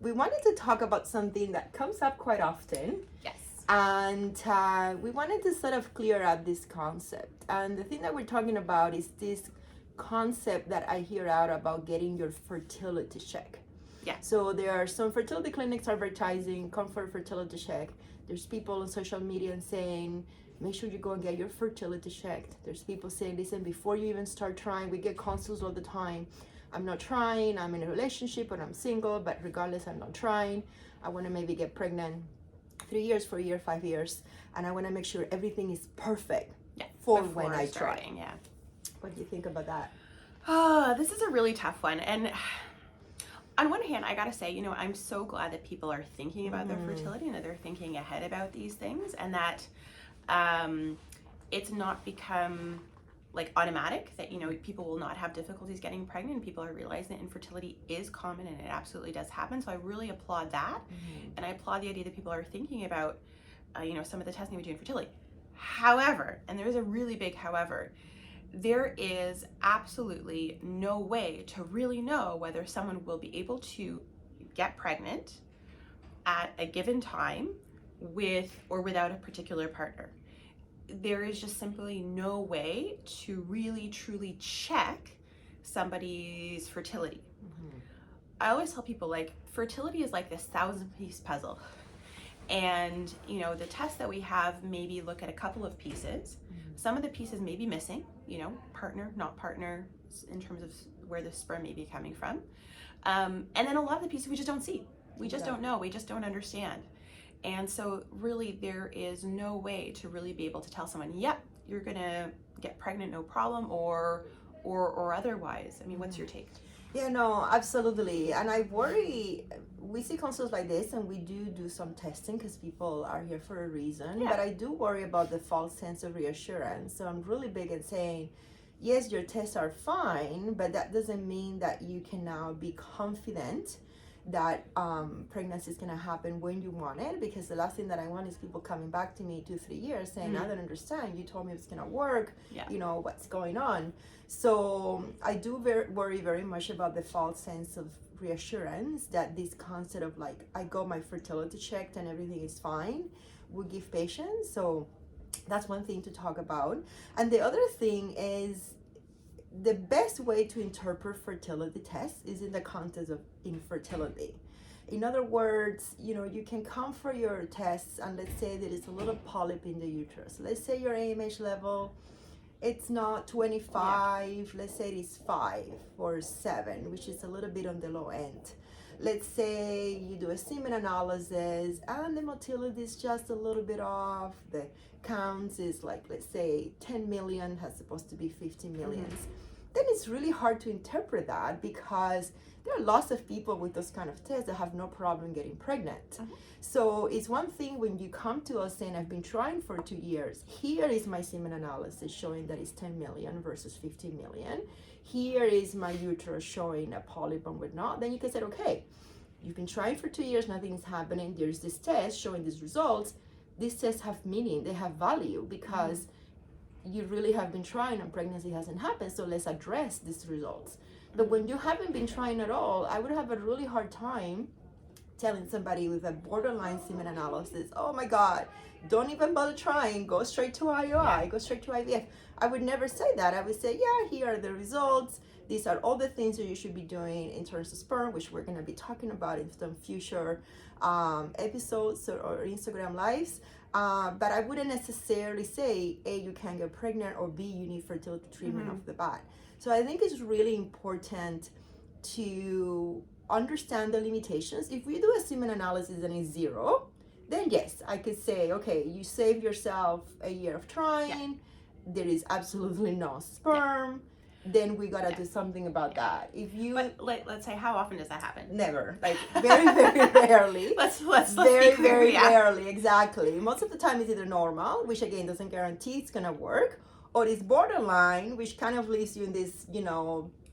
we wanted to talk about something that comes up quite often. Yes. And we wanted to sort of clear up this concept. And the thing that we're talking about is this concept that I hear out about getting your fertility check. Yeah. So there are some fertility clinics advertising, come for a fertility check. There's people on social media and saying, make sure you go and get your fertility checked. There's people saying, listen, before you even start trying, we get consults all the time. I'm not trying, I'm in a relationship or I'm single, but regardless, I'm not trying. I want to maybe get pregnant 3 years, 4 years, 5 years, and I want to make sure everything is perfect for when I try. Yeah. What do you think about that? This is a really tough one. And on one hand, I gotta say, I'm so glad that people are thinking about their fertility and that they're thinking ahead about these things, and that it's not become like automatic that, people will not have difficulties getting pregnant. People are realizing that infertility is common and it absolutely does happen. So I really applaud that. And I applaud the idea that people are thinking about, some of the testing we do in fertility. However, and there's a really big however, there is absolutely no way to really know whether someone will be able to get pregnant at a given time with or without a particular partner. There is just simply no way to really truly check somebody's fertility. I always tell people, like, fertility is like this 1,000-piece puzzle. And, the tests that we have maybe look at a couple of pieces. Some of the pieces may be missing, partner, not partner, in terms of where the sperm may be coming from. And then a lot of the pieces we just don't see. We just don't know. We just don't understand. And so really there is no way to really be able to tell someone, yep, you're going to get pregnant, no problem, or otherwise. I mean, what's your take? Yeah, no, absolutely. And I worry, we see consults like this and we do some testing because people are here for a reason. Yeah. But I do worry about the false sense of reassurance. So I'm really big at saying, yes, your tests are fine, but that doesn't mean that you can now be confident that pregnancy is going to happen when you want it, because the last thing that I want is people coming back to me 2-3 years saying, I don't understand, you told me it's going to work, what's going on. So I do worry very much about the false sense of reassurance that this concept of like, I got my fertility checked and everything is fine will give patients. So that's one thing to talk about. And the other thing is, the best way to interpret fertility tests is in the context of infertility. In other words, you can come for your tests and let's say there is a little polyp in the uterus. Let's say your AMH level, it's not 25, let's say it is 5 or 7, which is a little bit on the low end. Let's say you do a semen analysis and the motility is just a little bit off. The counts is like, let's say 10 million has supposed to be 50 millions. Then it's really hard to interpret that because there are lots of people with those kind of tests that have no problem getting pregnant. So it's one thing when you come to us saying, I've been trying for 2 years. Here is my semen analysis showing that it's 10 million versus 15 million. Here is my uterus showing a polyp and whatnot. Then you can say, okay, you've been trying for 2 years, nothing's happening. There's this test showing these results. These tests have meaning, they have value because you really have been trying and pregnancy hasn't happened, so let's address these results. But when you haven't been trying at all, I would have a really hard time telling somebody with a borderline semen analysis, oh my God, don't even bother trying, go straight to IUI, go straight to IVF. I would never say that. I would say, yeah, here are the results. These are all the things that you should be doing in terms of sperm, which we're going to be talking about in some future episodes or Instagram lives. But I wouldn't necessarily say, A, you can't get pregnant, or B, you need fertility treatment off the bat. So I think it's really important to understand the limitations. If we do a semen analysis and it's 0, then yes, I could say, okay, you saved yourself a year of trying. There is absolutely no sperm. Then we gotta do something about that. If you, but let's say, how often does that happen? Never, like very, very rarely. let's very, be clear, very rarely. Exactly. Most of the time, it's either normal, which again doesn't guarantee it's gonna work, or it's borderline, which kind of leaves you in this,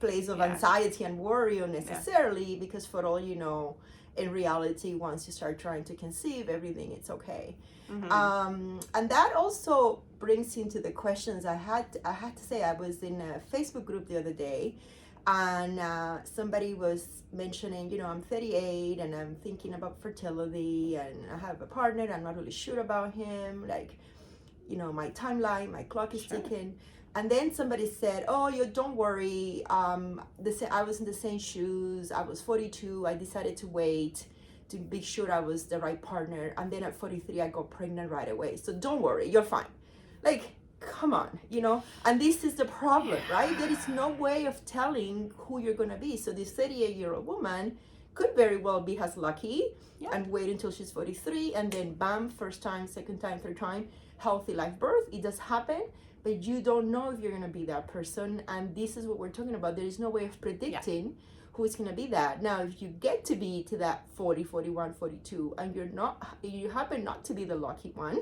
place of anxiety and worry unnecessarily, because for all you know, in reality, once you start trying to conceive, everything it's okay. And that also brings into the questions I had to say. I was in a Facebook group the other day, And somebody was mentioning, I'm 38 and I'm thinking about fertility and I have a partner, I'm not really sure about him, like, my timeline, my clock is ticking. And then somebody said, oh, you don't worry, I was in the same shoes, I was 42, I decided to wait to be sure I was the right partner, and then at 43 I got pregnant right away, so don't worry, you're fine. Like, come on, and this is the problem, right? There is no way of telling who you're gonna be. So this 38-year-old woman could very well be as lucky and wait until she's 43 and then bam, first time, second time, third time, healthy live birth. It does happen, but you don't know if you're gonna be that person, and this is what we're talking about. There is no way of predicting who is gonna be that. Now, if you get to be to that 40, 41, 42, and you happen not to be the lucky one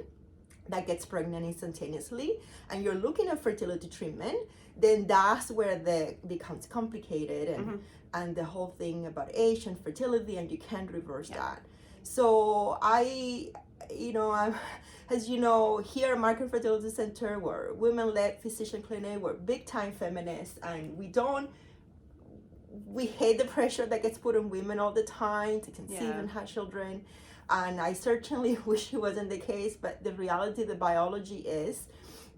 that gets pregnant instantaneously, and you're looking at fertility treatment, then that's where it becomes complicated, and the whole thing about age and fertility, and you can't reverse that. So I'm, as you know, here at Markham Fertility Center, we're women-led physician clinic, we're big-time feminists, and we hate the pressure that gets put on women all the time to conceive and have children. And I certainly wish it wasn't the case, but the reality, the biology is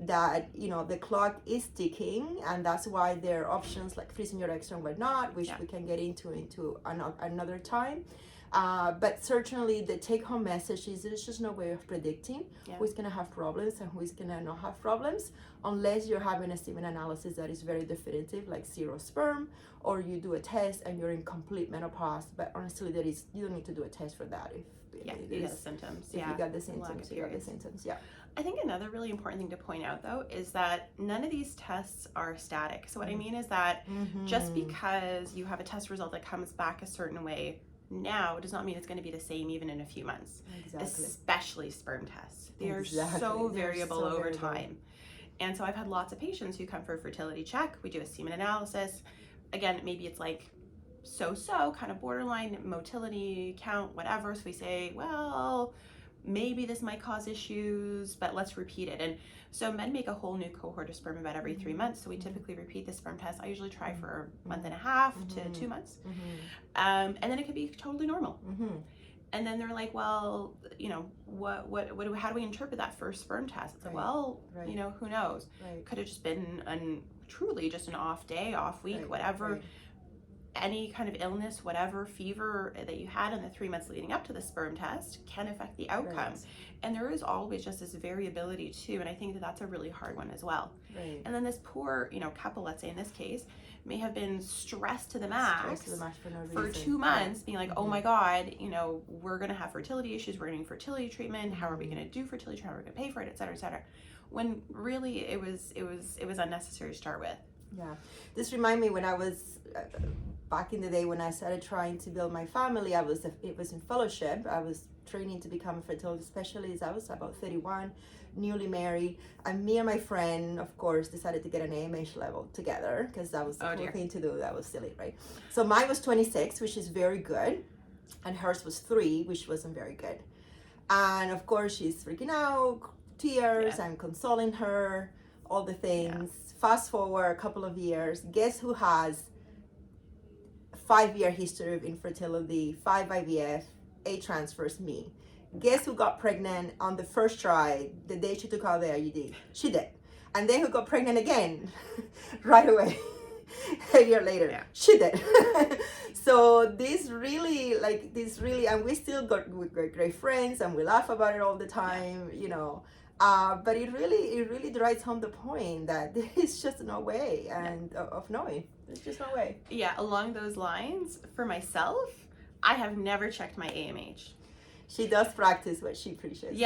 that, the clock is ticking, and that's why there are options like freezing your eggs and whatnot, which we can get into another time. But certainly the take-home message is there's just no way of predicting who's going to have problems and who's going to not have problems, unless you're having a semen analysis that is very definitive, like 0 sperm, or you do a test and you're in complete menopause. But honestly, you don't need to do a test for that if you got the symptoms. If you got the symptoms, you got the symptoms. I think another really important thing to point out, though, is that none of these tests are static. So what I mean is that just because you have a test result that comes back a certain way now does not mean it's going to be the same even in a few months. Especially sperm tests. They are so variable over time. And so I've had lots of patients who come for a fertility check. We do a semen analysis. Again, maybe it's like so kind of borderline motility count, whatever. So we say, well, maybe this might cause issues, but let's repeat it. And so men make a whole new cohort of sperm about every 3 months. So we typically repeat the sperm test. I usually try for a month and a half to 2 months. And then it could be totally normal. And then they're like, well, how do we interpret that first sperm test? It's like, well, who knows? Could have just been truly just an off day, off week, whatever. Any kind of illness, whatever, fever that you had in the 3 months leading up to the sperm test can affect the outcome. And there is always just this variability too, and I think that that's a really hard one as well. And then this poor, couple, let's say in this case, may have been stressed to the max for 2 months, being like, oh my God, we're gonna have fertility issues, we're gonna need fertility treatment, how are we gonna do fertility treatment, how are we gonna pay for it, et cetera, et cetera. When really it was unnecessary to start with. This reminded me when I was back in the day when I started trying to build my family. It was in fellowship. I was training to become a fertility specialist. I was about 31, newly married, and me and my friend, of course, decided to get an AMH level together because that was the cool thing to do. That was silly, right? So mine was 26, which is very good, and hers was 3, which wasn't very good. And of course, she's freaking out, tears. I'm consoling her, all the things. Fast forward a couple of years, guess who has 5-year history of infertility, 5 IVF, 8 transfers? Me. Guess who got pregnant on the first try, the day she took out the IUD? She did. And then who got pregnant again right away, a year later? She did. So this really, and we still we're great friends, and we laugh about it all the time, but it really drives home the point that there is just no way of knowing. There's just no way. Along those lines, for myself, I have never checked my AMH. She does practice what she preaches.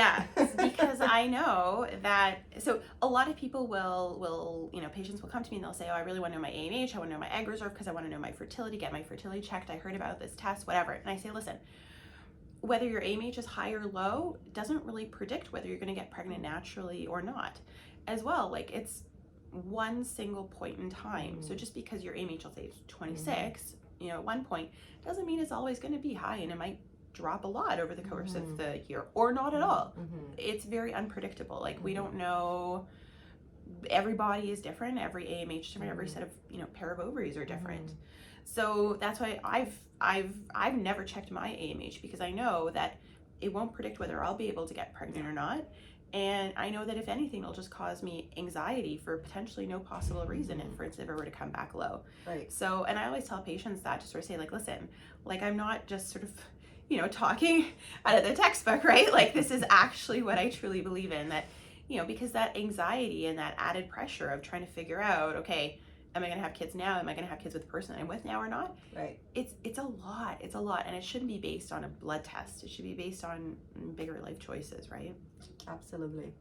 Because I know that, so a lot of people will patients will come to me and they'll say, oh, I really want to know my AMH, I want to know my egg reserve because I want to know my fertility, get my fertility checked, I heard about this test, whatever. And I say, listen, whether your AMH is high or low doesn't really predict whether you're going to get pregnant naturally or not. As well, like it's one single point in time. So just because your AMH, will say, is 26, at one point, doesn't mean it's always going to be high, and it might drop a lot over the course of the year or not at all. It's very unpredictable. Like we don't know every body is different, every AMH is different, every set of, you know, pair of ovaries are different. So that's why I've never checked my AMH, because I know that it won't predict whether I'll be able to get pregnant or not. And I know that if anything, it'll just cause me anxiety for potentially no possible reason, if, for instance, if it were to come back low. Right. So, and I always tell patients that, to sort of say, like, listen, like, I'm not just sort of, you know, talking out of the textbook, right? Like, this is actually what I truly believe in, that, you know, because that anxiety and that added pressure of trying to figure out, okay, am I going to have kids now? Am I going to have kids with the person I'm with now or not? Right. It's a lot. It's a lot. And it shouldn't be based on a blood test. It should be based on bigger life choices, right? Absolutely.